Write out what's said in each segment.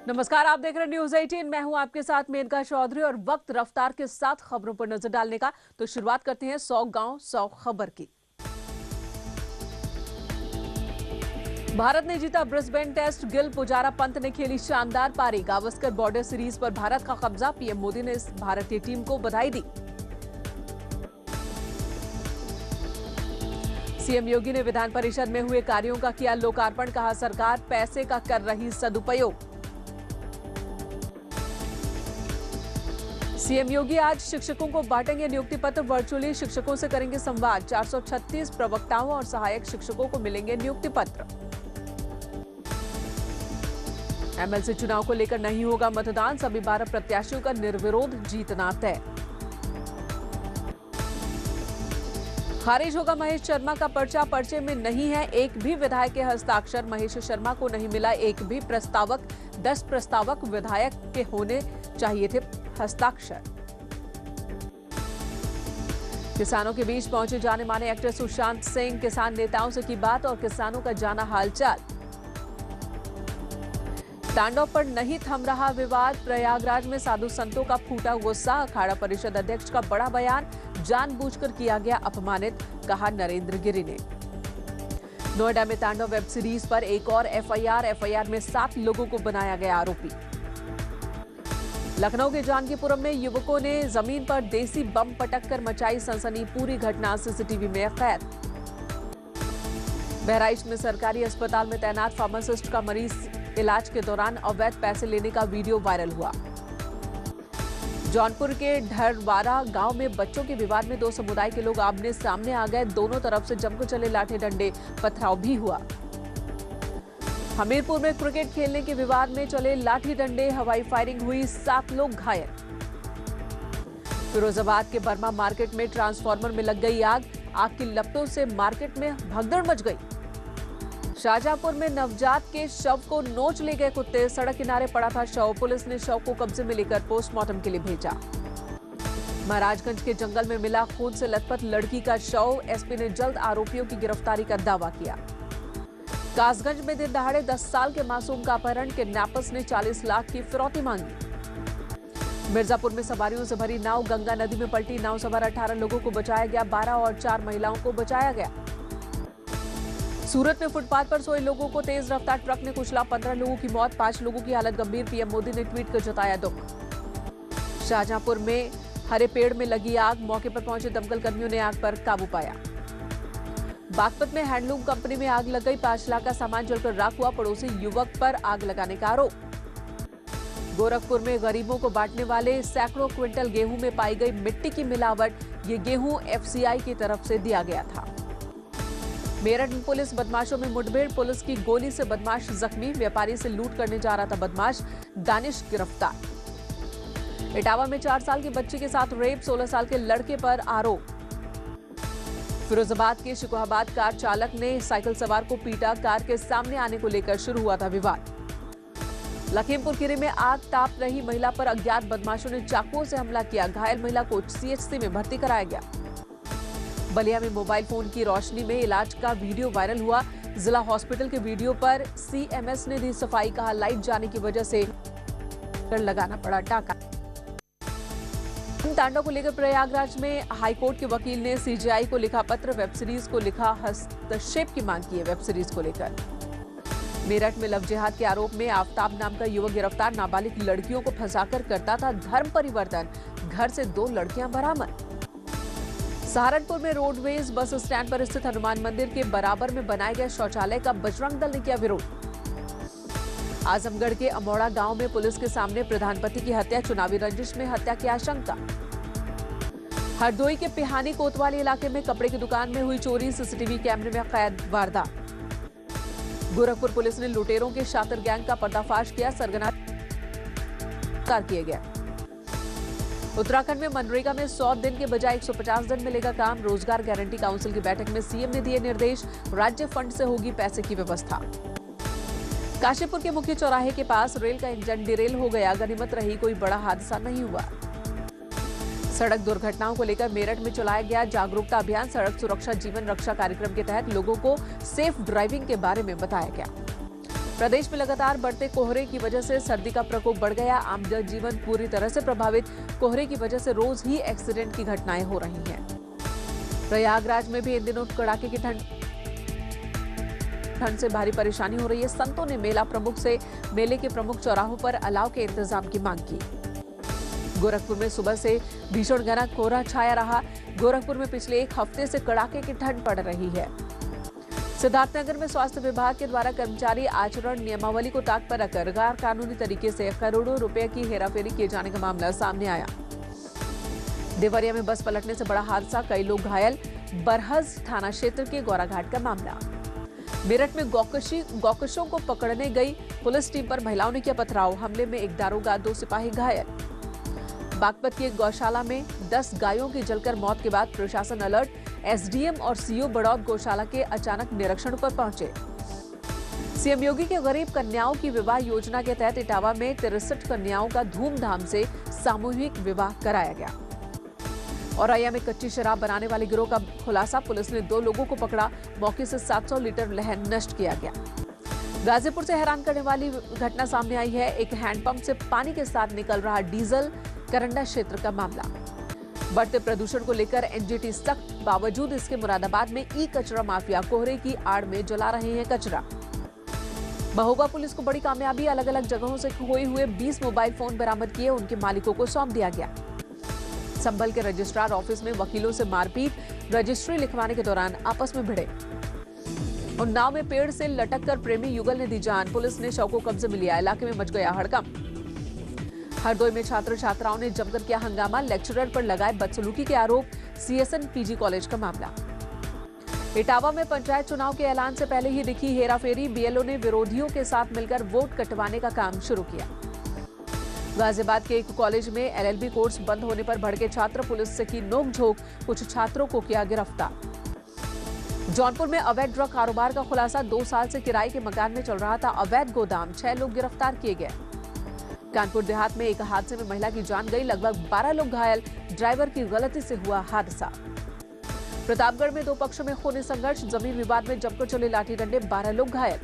नमस्कार, आप देख रहे हैं न्यूज 18। मैं हूं आपके साथ मेनका चौधरी और वक्त रफ्तार के साथ खबरों पर नजर डालने का। तो शुरुआत करते हैं 100 गांव 100 खबर की। भारत ने जीता ब्रिस्बेन टेस्ट। गिल, पुजारा, पंत ने खेली शानदार पारी। गावस्कर बॉर्डर सीरीज पर भारत का कब्जा। पीएम मोदी ने इस भारतीय टीम को बधाई दी। सीएम योगी ने विधान परिषद में हुए कार्यों का किया लोकार्पण। कहा, सरकार पैसे का कर रही सदुपयोग। सीएम योगी आज शिक्षकों को बांटेंगे नियुक्ति पत्र। वर्चुअली शिक्षकों से करेंगे संवाद। 436 प्रवक्ताओं और सहायक शिक्षकों को मिलेंगे नियुक्ति पत्र। एमएलसी चुनाव को लेकर नहीं होगा मतदान। सभी 12 प्रत्याशियों का निर्विरोध जीतना तय। खारिज होगा महेश शर्मा का पर्चा। पर्चे में नहीं है एक भी विधायक के हस्ताक्षर। महेश शर्मा को नहीं मिला एक भी प्रस्तावक। 10 प्रस्तावक विधायक के होने चाहिए थे हस्ताक्षर। किसानों के बीच पहुंचे जाने माने एक्टर सुशांत सिंह। किसान नेताओं से की बात और किसानों का जाना हालचाल। तांडव पर नहीं थम रहा विवाद। प्रयागराज में साधु संतों का फूटा गुस्सा। अखाड़ा परिषद अध्यक्ष का बड़ा बयान। जानबूझकर किया गया अपमानित, कहा नरेंद्र गिरि ने। नोएडा में तांडव वेब सीरीज पर एक और एफआईआर में 7 लोगों को बनाया गया आरोपी। लखनऊ के जानकीपुरम में युवकों ने जमीन पर देसी बम पटककर मचाई सनसनी। पूरी घटना सीसीटीवी में कैद। बहराइच में सरकारी अस्पताल में तैनात फार्मासिस्ट का मरीज इलाज के दौरान अवैध पैसे लेने का वीडियो वायरल हुआ। जौनपुर के ढरवारा गांव में बच्चों के विवाद में 2 समुदाय के लोग आमने सामने आ गए। दोनों तरफ से जमकर चले लाठी डंडे, पथराव भी हुआ। हमीरपुर में क्रिकेट खेलने के विवाद में चले लाठी डंडे, हवाई फायरिंग हुई, 7 लोग घायल। फिरोजाबाद के बर्मा मार्केट में ट्रांसफार्मर में लग गई आग। आग की लपटों से मार्केट में भगदड़ मच गई। शाहजहांपुर में नवजात के शव को नोच ले गए कुत्ते। सड़क किनारे पड़ा था शव। पुलिस ने शव को कब्जे में लेकर पोस्टमार्टम के लिए भेजा। महाराजगंज के जंगल में मिला खून से लथपथ लड़की का शव। एसपी ने जल्द आरोपियों की गिरफ्तारी का दावा किया। कासगंज में दिन दहाड़े 10 साल के मासूम का अपहरण। किडनैपर्स ने 40 लाख की फिरौती मांगी। मिर्जापुर में सवारियों से भरी नाव गंगा नदी में पलटी। नाव सवार 18 लोगों को बचाया गया। 12 और 4 महिलाओं को बचाया गया। सूरत में फुटपाथ पर सोए लोगों को तेज रफ्तार ट्रक ने कुचला। 15 लोगों की मौत, 5 लोगों की हालत गंभीर। पीएम मोदी ने ट्वीट कर जताया दुख। शाहजहांपुर में हरे पेड़ में लगी आग। मौके पर पहुंचे दमकल कर्मियों ने आग पर काबू पाया। बागपत में हैंडलूम कंपनी में आग लग गई। 5 लाख का सामान जलकर राख हुआ। पड़ोसी युवक पर आग लगाने का आरोप। गोरखपुर में गरीबों को बांटने वाले सैकड़ों क्विंटल गेहूं में पाई गई मिट्टी की मिलावट। ये गेहूं एफसीआई की तरफ से दिया गया था। मेरठ में पुलिस बदमाशों में मुठभेड़। पुलिस की गोली से बदमाश जख्मी। व्यापारी से लूट करने जा रहा था बदमाश। दानिश गिरफ्तार। इटावा में 4 साल की बच्ची के साथ रेप। 16 साल के लड़के पर आरोप। फिरोजाबाद के शिकोहाबाद कार चालक ने साइकिल सवार को पीटा। कार के सामने आने को लेकर शुरू हुआ था विवाद। लखीमपुर खीरी में आग ताप रही महिला पर अज्ञात बदमाशों ने चाकुओं से हमला किया। घायल महिला को सीएचसी में भर्ती कराया गया। बलिया में मोबाइल फोन की रोशनी में इलाज का वीडियो वायरल हुआ। जिला हॉस्पिटल के वीडियो पर सीएमएस ने दी सफाई। कहा, लाइट जाने की वजह से लगाना पड़ा टाका। तांडव को लेकर प्रयागराज में हाईकोर्ट के वकील ने सीजीआई को लिखा पत्र। वेब सीरीज को लिखा हस्तक्षेप की मांग की है। वेब सीरीज को लेकर मेरठ में लव जिहाद के आरोप में आफ्ताब नाम का युवक गिरफ्तार। नाबालिग लड़कियों को फंसाकर करता था धर्म परिवर्तन। घर से 2 लड़कियां बरामद। सहारनपुर में रोडवेज बस स्टैंड पर स्थित हनुमान मंदिर के बराबर में बनाए गए शौचालय का बजरंग दल ने किया विरोध। आजमगढ़ के अमौड़ा गांव में पुलिस के सामने प्रधानपति की हत्या। चुनावी रंजिश में हत्या की आशंका। हरदोई के पिहानी कोतवाली इलाके में कपड़े की दुकान में हुई चोरी। सीसीटीवी कैमरे में कैद वारदात। गोरखपुर पुलिस ने लुटेरों के शातिर गैंग का पर्दाफाश किया। सरगना किए गए। उत्तराखंड में मनरेगा में 100 दिन के बजाय 150 दिन मिलेगा काम। रोजगार गारंटी काउंसिल की बैठक में सीएम ने दिए निर्देश। राज्य फंड से होगी पैसे की व्यवस्था। काशीपुर के मुख्य चौराहे के पास रेल का इंजन डिरेल हो गया। गनीमत रही कोई बड़ा हादसा नहीं हुआ। सड़क दुर्घटनाओं को लेकर मेरठ में चलाया गया जागरूकता अभियान। सड़क सुरक्षा जीवन रक्षा कार्यक्रम के तहत लोगों को सेफ ड्राइविंग के बारे में बताया गया। प्रदेश में लगातार बढ़ते कोहरे की वजह से सर्दी का प्रकोप बढ़ गया। आम जनजीवन पूरी तरह से प्रभावित। कोहरे की वजह से रोज ही एक्सीडेंट की घटनाएं हो रही हैं। प्रयागराज में भी इन दिनों कड़ाके की ठंड से भारी परेशानी हो रही है। संतों ने मेले के प्रमुख चौराहों पर अलाव के इंतजाम की मांग की। गोरखपुर में सुबह से भीषण घना कोहरा छाया रहा। गोरखपुर में पिछले एक हफ्ते से कड़ाके की ठंड पड़ रही है। सिद्धार्थनगर में स्वास्थ्य विभाग के द्वारा कर्मचारी आचरण नियमावली को ताक पर रखकर गैर कानूनी तरीके से करोड़ों रुपए की हेराफेरी किए जाने का मामला सामने आया। देवरिया में बस पलटने से बड़ा हादसा, कई लोग घायल। बरहज थाना क्षेत्र के गौराघाट का मामला। मेरठ में गौकशों को पकड़ने गई पुलिस टीम पर महिलाओं ने किया पथराव। हमले में एक दारोगा, 2 सिपाही घायल। बागपत की एक गौशाला में 10 गायों की जलकर मौत के बाद प्रशासन अलर्ट। एसडीएम और सीओ बड़ौद गौशाला के अचानक निरीक्षण पर पहुंचे। सीएम योगी के गरीब कन्याओं की विवाह योजना के तहत इटावा में 63 कन्याओं का धूमधाम से सामूहिक विवाह कराया गया। औरैया में कच्ची शराब बनाने वाले गिरोह का खुलासा, पुलिस ने 2 लोगों को पकड़ा। मौके से 700 लीटर लहन नष्ट किया गया। गाजीपुर से हैरान करने वाली घटना सामने आई है। एक हैंडपंप से पानी के साथ निकल रहा डीजल, करंडा क्षेत्र का मामला। बढ़ते प्रदूषण को लेकर एनजीटी सख्त, बावजूद इसके मुरादाबाद में ई कचरा माफिया कोहरे की आड़ में जला रहे हैं कचरा। महोबा पुलिस को बड़ी कामयाबी, अलग अलग जगहों से खोए हुए 20 मोबाइल फोन बरामद किए, उनके मालिकों को सौंप दिया गया। संभल के रजिस्ट्रार ऑफिस में वकीलों से मारपीट, रजिस्ट्री लिखवाने के दौरान आपस में भिड़े। उन्नाव में पेड़ से लटक कर प्रेमी युगल ने दी जान, पुलिस ने शव को कब्जे में लिया। इलाके में मच गया हड़कंप। हरदोई में छात्र छात्राओं ने जमकर किया हंगामा, लेक्चरर पर लगाए बदसलूकी के आरोप। सीएसएन पीजी कॉलेज का मामला। इटावा में पंचायत चुनाव के ऐलान से पहले ही दिखी हेराफेरी, बीएलओ ने विरोधियों के साथ मिलकर वोट कटवाने का काम शुरू किया। गाजियाबाद के एक कॉलेज में एलएलबी कोर्स बंद होने पर भड़के छात्र, पुलिस से की नोकझोंक, कुछ छात्रों को किया गिरफ्तार। जौनपुर में अवैध ड्रग कारोबार का खुलासा, 2 साल से किराए के मकान में चल रहा था अवैध गोदाम, 6 लोग गिरफ्तार किए गए। कानपुर देहात में एक हादसे में महिला की जान गई, लगभग 12 लोग घायल, ड्राइवर की गलती से हुआ हादसा। प्रतापगढ़ में 2 पक्षों में खूनी संघर्ष, जमीन विवाद में जमकर चले लाठी डंडे, 12 लोग घायल।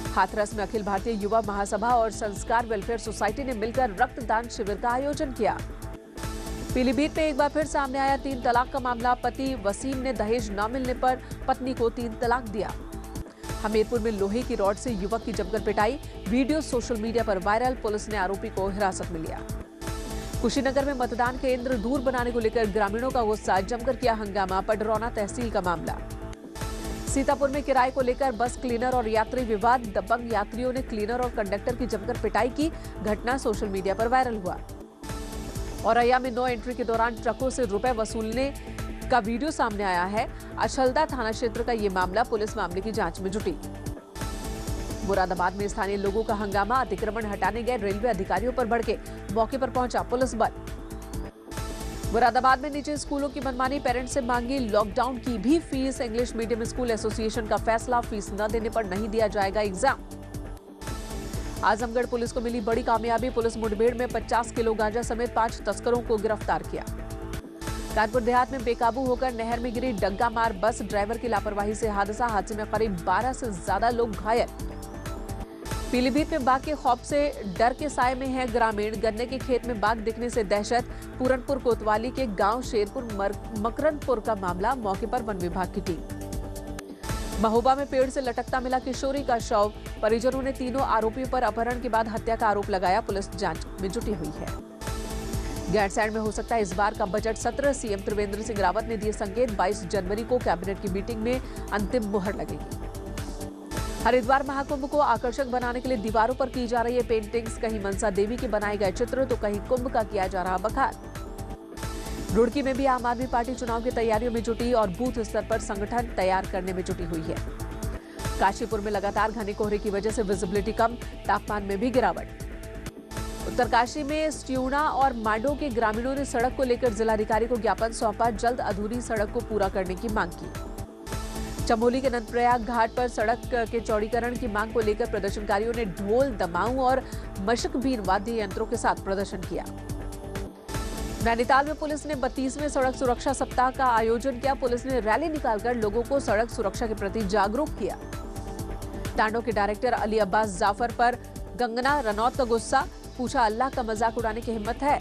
हाथरस में अखिल भारतीय युवा महासभा और संस्कार वेलफेयर सोसाइटी ने मिलकर रक्तदान शिविर का आयोजन किया। पीलीभीत में एक बार फिर सामने आया 3 तलाक का मामला, पति वसीम ने दहेज न मिलने पर पत्नी को 3 तलाक दिया। हमीरपुर में लोहे की रॉड से युवक की जमकर पिटाई, वीडियो सोशल मीडिया पर वायरल, पुलिस ने आरोपी को हिरासत में लिया। कुशीनगर में मतदान केंद्र दूर बनाने को लेकर ग्रामीणों का गुस्सा, जमकर किया हंगामा, पडरौना तहसील का मामला। सीतापुर में किराए को लेकर बस क्लीनर और यात्री विवाद, दबंग यात्रियों ने क्लीनर और कंडक्टर की जमकर पिटाई की, घटना सोशल मीडिया पर वायरल हुआ। औरैया में नो एंट्री के दौरान ट्रकों से रुपए वसूलने का वीडियो सामने आया है। अछलदा थाना क्षेत्र का ये मामला, पुलिस मामले की जांच में जुटी। मुरादाबाद में स्थानीय लोगों का हंगामा, अतिक्रमण हटाने गए रेलवे अधिकारियों पर भड़के, मौके पर पहुंचा पुलिस बल। मुरादाबाद में निजी स्कूलों की मनमानी, पेरेंट्स से मांगी लॉकडाउन की भी fees, English medium school association का फैसला, फीस न देने पर नहीं दिया जाएगा एग्जाम। आजमगढ़ पुलिस को मिली बड़ी कामयाबी, पुलिस मुठभेड़ में 50 किलो गांजा समेत 5 तस्करों को गिरफ्तार किया। कानपुर देहात में बेकाबू होकर नहर में गिरी डग्गा मार बस, ड्राइवर की लापरवाही से हादसे में करीब 12 से ज्यादा लोग घायल। पीलीभीत में बाघ के खौफ से डर के साए में है ग्रामीण, गन्ने के खेत में बाघ दिखने से दहशत। पूरनपुर कोतवाली के गांव शेरपुर मकरंदपुर का मामला, मौके पर वन विभाग की टीम। महोबा में पेड़ से लटकता मिला किशोरी का शव, परिजनों ने तीनों आरोपियों पर अपहरण के बाद हत्या का आरोप लगाया, पुलिस जांच में जुटी हुई है। गैरसैंण में हो सकता है इस बार का बजट सत्र, सीएम त्रिवेंद्र सिंह रावत ने दिए संकेत, 22 जनवरी को कैबिनेट की मीटिंग में अंतिम मुहर लगेगी। हरिद्वार महाकुंभ को आकर्षक बनाने के लिए दीवारों पर की जा रही है पेंटिंग्स, कहीं मनसा देवी के बनाए गए चित्र तो कहीं कुंभ का किया जा रहा बखार। रुड़की में भी आम आदमी पार्टी चुनाव की तैयारियों में जुटी और बूथ स्तर पर संगठन तैयार करने में जुटी हुई है। काशीपुर में लगातार घने कोहरे की वजह से विजिबिलिटी कम, तापमान में भी गिरावट। उत्तरकाशी में स्ट्यूना और मांडो के ग्रामीणों ने सड़क को लेकर जिलाधिकारी को ज्ञापन सौंपा, जल्द अधूरी सड़क को पूरा करने की मांग की। चमोली के नंदप्रयाग घाट पर सड़क के चौड़ीकरण की मांग को लेकर प्रदर्शनकारियों ने ढोल, दमाऊ और मशकबीन वाद्य यंत्रों के साथ प्रदर्शन किया। नैनीताल में पुलिस ने 32वें सड़क सुरक्षा सप्ताह का आयोजन किया, पुलिस ने रैली निकालकर लोगों को सड़क सुरक्षा के प्रति जागरूक किया। तांडव के डायरेक्टर अली अब्बास जाफर पर कंगना रनौत का गुस्सा, पूछा अल्लाह का मजाक उड़ाने की हिम्मत है।